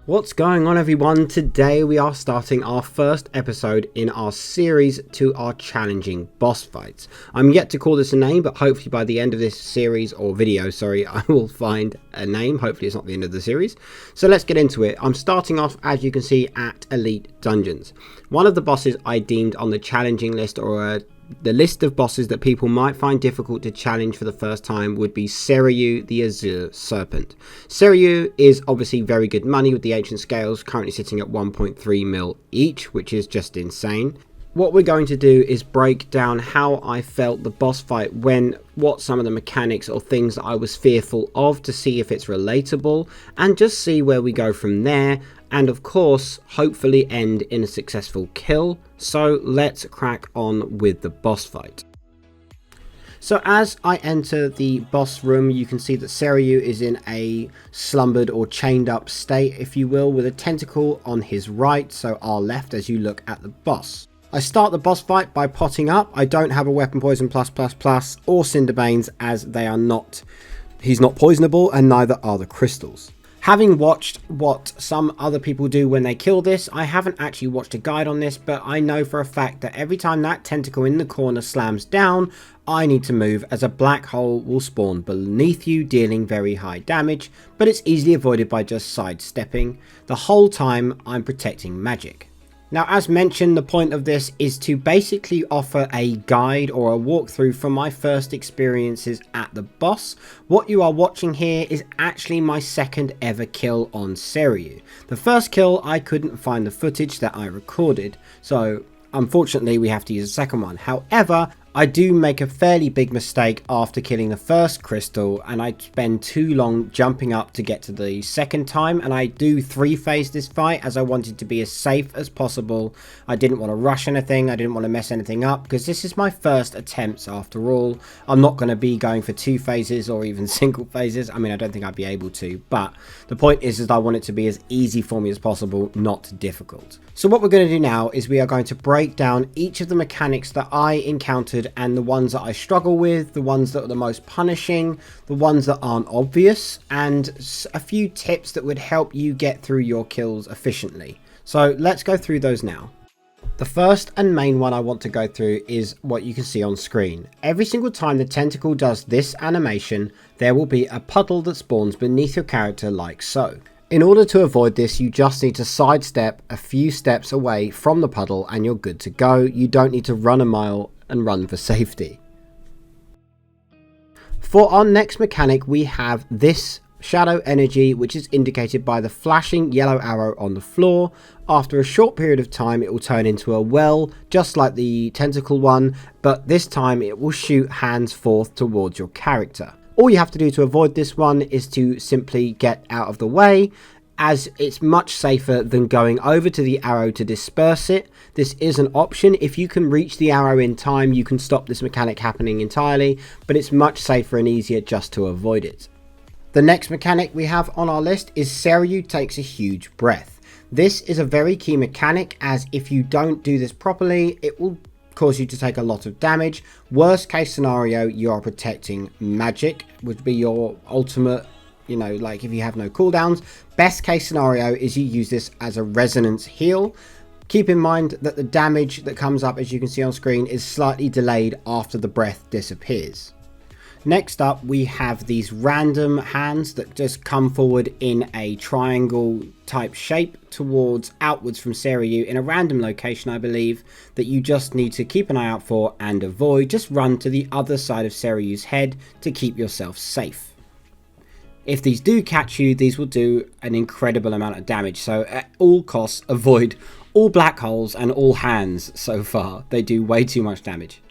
What's going on, everyone? Today we are starting our first episode in our series to our challenging boss fights. I'm yet to call this a name, but hopefully by the end of this series or video, I will find a name. Hopefully it's not the end of the series. So let's get into it. I'm starting off, as you can see, at Elite Dungeons. One of the bosses I deemed on the challenging list, or the list of bosses that people might find difficult to challenge for the first time, would be Seriyu, the Azure Serpent. Seriyu is obviously very good money with the ancient scales, currently sitting at 1.3 mil each, which is just insane. What we're going to do is break down how I felt the boss fight went, what some of the mechanics or things that I was fearful of, to see if it's relatable, and just see where we go from there, and of course hopefully end in a successful kill. So let's crack on with the boss fight. So as I enter the boss room, you can see that Cereu is in a slumbered or chained up state, if you will, with a tentacle on his right, so our left, as you look at the boss. I start the boss fight by potting up. I don't have a weapon poison plus or Cinderbanes, as he's not poisonable, and neither are the crystals. Having watched what some other people do when they kill this, I haven't actually watched a guide on this, but I know for a fact that every time that tentacle in the corner slams down, I need to move, as a black hole will spawn beneath you, dealing very high damage, but it's easily avoided by just sidestepping. The whole time I'm protecting magic. Now, as mentioned, the point of this is to basically offer a guide or a walkthrough from my first experiences at the boss. What you are watching here is actually my second ever kill on Seriyu. The first kill, I couldn't find the footage that I recorded, so unfortunately we have to use a second one. However, I do make a fairly big mistake after killing the first crystal, and I spend too long jumping up to get to the second time, and I do three-phase this fight as I wanted to be as safe as possible. I didn't want to rush anything, I didn't want to mess anything up, because this is my first attempts after all. I'm not going to be going for two phases or even single phases. I mean, I don't think I'd be able to, but the point is that I want it to be as easy for me as possible, not difficult. So what we're going to do now is we are going to break down each of the mechanics that I encountered, and the ones that I struggle with, the ones that are the most punishing, the ones that aren't obvious, and a few tips that would help you get through your kills efficiently. So let's go through those now. The first and main one I want to go through is what you can see on screen. Every single time the tentacle does this animation, there will be a puddle that spawns beneath your character, like so. In order to avoid this, you just need to sidestep a few steps away from the puddle and you're good to go. You don't need to run a mile and run for safety. For our next mechanic, we have this shadow energy, which is indicated by the flashing yellow arrow on the floor. After a short period of time, it will turn into a well, just like the tentacle one, but this time it will shoot hands forth towards your character. All you have to do to avoid this one is to simply get out of the way, as it's much safer than going over to the arrow to disperse it. This is an option. If you can reach the arrow in time, you can stop this mechanic happening entirely, but it's much safer and easier just to avoid it. The next mechanic we have on our list is Seriyu takes a huge breath. This is a very key mechanic, as if you don't do this properly, it will cause you to take a lot of damage. Worst case scenario, you are protecting magic, would be your ultimate, like if you have no cooldowns. Best case scenario is you use this as a resonance heal. Keep in mind that the damage that comes up, as you can see on screen, is slightly delayed after the breath disappears. Next up, we have these random hands that just come forward in a triangle type shape outwards from Seriyu in a random location, I believe, that you just need to keep an eye out for and avoid. Just run to the other side of Seriyu's head to keep yourself safe. If these do catch you, these will do an incredible amount of damage, so at all costs avoid all black holes and all hands so far. They do way too much damage.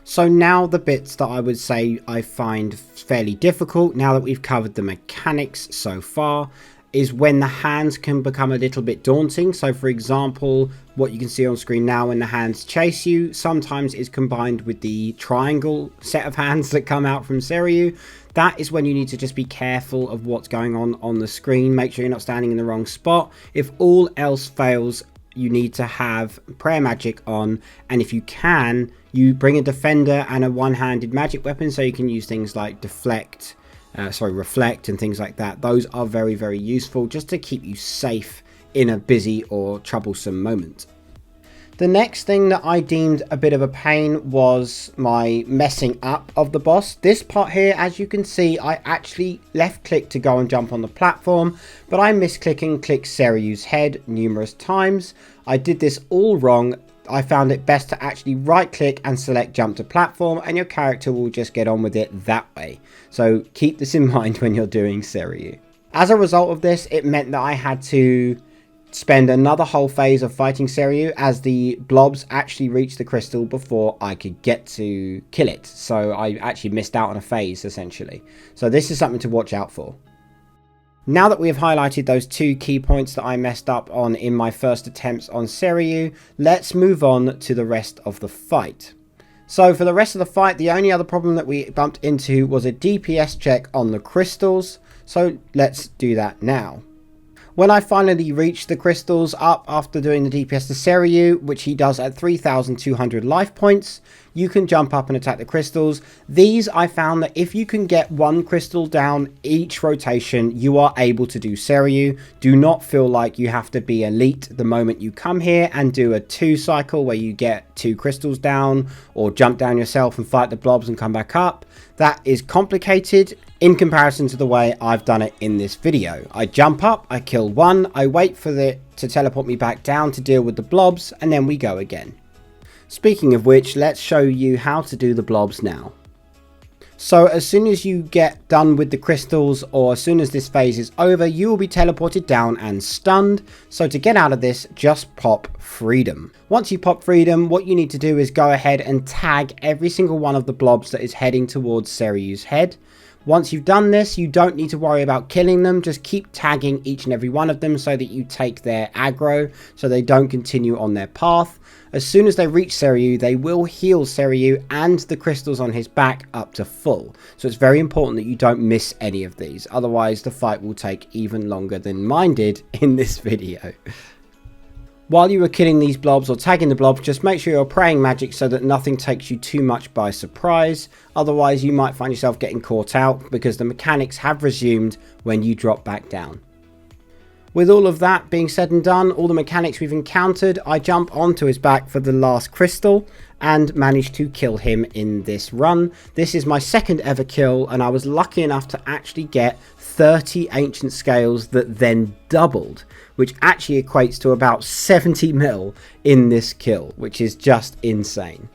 So now the bits that I would say I find fairly difficult, now that we've covered the mechanics so far, is when the hands can become a little bit daunting. So for example, what you can see on screen now, when the hands chase you, sometimes is combined with the triangle set of hands that come out from Seriyu. That is when you need to just be careful of what's going on the screen. Make sure you're not standing in the wrong spot. If all else fails, you need to have prayer magic on, and if you can, you bring a defender and a one-handed magic weapon, so you can use things like deflect, reflect and things like that. Those are very, very useful just to keep you safe in a busy or troublesome moment. The next thing that I deemed a bit of a pain was my messing up of the boss. This part here, as you can see, I actually left click to go and jump on the platform, but I misclick and click Cereu's head numerous times. I did this all wrong. I found it best to actually right click and select jump to platform, and your character will just get on with it that way. So keep this in mind when you're doing Seriyu. As a result of this, it meant that I had to spend another whole phase of fighting Seriyu, as the blobs actually reached the crystal before I could get to kill it. So I actually missed out on a phase essentially. So this is something to watch out for. Now that we have highlighted those 2 key points that I messed up on in my first attempts on Seriyu, let's move on to the rest of the fight. So for the rest of the fight, the only other problem that we bumped into was a DPS check on the crystals. So let's do that now. When I finally reached the crystals up after doing the DPS to Seriyu, which he does at 3,200 life points, you can jump up and attack the crystals. These, I found that if you can get 1 crystal down each rotation, you are able to do Seriyu. Do not feel like you have to be elite the moment you come here and do a 2 cycle where you get 2 crystals down, or jump down yourself and fight the blobs and come back up. That is complicated in comparison to the way I've done it in this video. I jump up, I kill 1, I wait for it to teleport me back down to deal with the blobs, and then we go again. Speaking of which, let's show you how to do the blobs now. So as soon as you get done with the crystals, or as soon as this phase is over, you will be teleported down and stunned. So to get out of this, just pop freedom. Once you pop freedom, what you need to do is go ahead and tag every single one of the blobs that is heading towards Seriu's head. Once you've done this, you don't need to worry about killing them. Just keep tagging each and every one of them so that you take their aggro, so they don't continue on their path. As soon as they reach Seriyu, they will heal Seriyu and the crystals on his back up to full. So it's very important that you don't miss any of these. Otherwise, the fight will take even longer than mine did in this video. While you are killing these blobs or tagging the blobs, just make sure you're praying magic so that nothing takes you too much by surprise. Otherwise, you might find yourself getting caught out because the mechanics have resumed when you drop back down. With all of that being said and done, all the mechanics we've encountered, I jump onto his back for the last crystal and managed to kill him in this run. This is my 2nd ever kill, and I was lucky enough to actually get 30 ancient scales that then doubled, which actually equates to about 70 mil in this kill, which is just insane.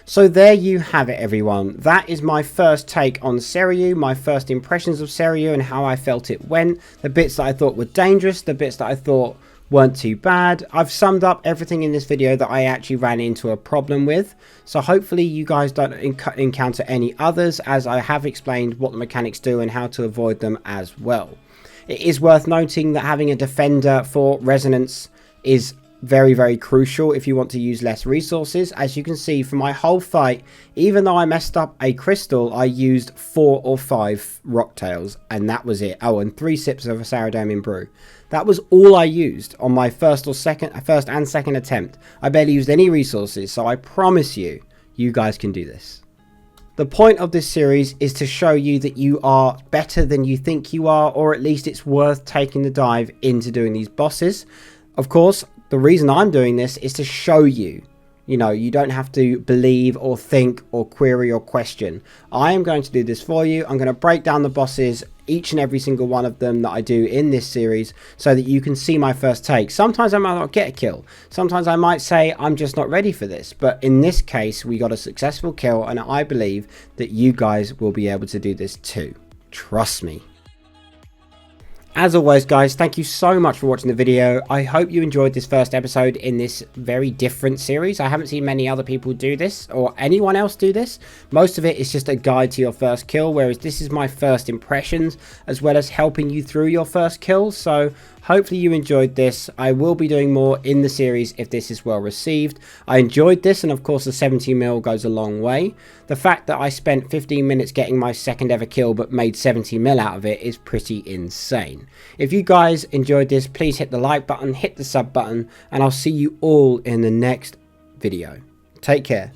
So there you have it, everyone. That is my first take on Seriyu, my first impressions of Seriyu and how I felt it went. The bits that I thought were dangerous, the bits that I thought weren't too bad. I've summed up everything in this video that I actually ran into a problem with. So hopefully you guys don't encounter any others, as I have explained what the mechanics do and how to avoid them as well. It is worth noting that having a defender for resonance is very, very crucial if you want to use less resources. As you can see from my whole fight, even though I messed up a crystal, I used 4 or 5 rocktails, and that was it. Oh, and 3 sips of a Saradomin brew. That was all I used on my first and second attempt. I barely used any resources, so I promise you, you guys can do this. The point of this series is to show you that you are better than you think you are, or at least it's worth taking the dive into doing these bosses. Of course, the reason I'm doing this is to show you, you don't have to believe or think or query or question. I am going to do this for you. I'm going to break down the bosses, each and every single one of them that I do in this series, so that you can see my first take. Sometimes I might not get a kill. Sometimes I might say I'm just not ready for this. But in this case, we got a successful kill, and I believe that you guys will be able to do this too. Trust me. As always, guys, thank you so much for watching the video. I hope you enjoyed this first episode in this very different series. I haven't seen many other people do this, or anyone else do this. Most of it is just a guide to your first kill, whereas this is my first impressions, as well as helping you through your first kill. So hopefully you enjoyed this. I will be doing more in the series if this is well received. I enjoyed this, and of course the 70 mil goes a long way. The fact that I spent 15 minutes getting my 2nd ever kill but made 70 mil out of it is pretty insane. If you guys enjoyed this, please hit the like button, hit the sub button, and I'll see you all in the next video. Take care.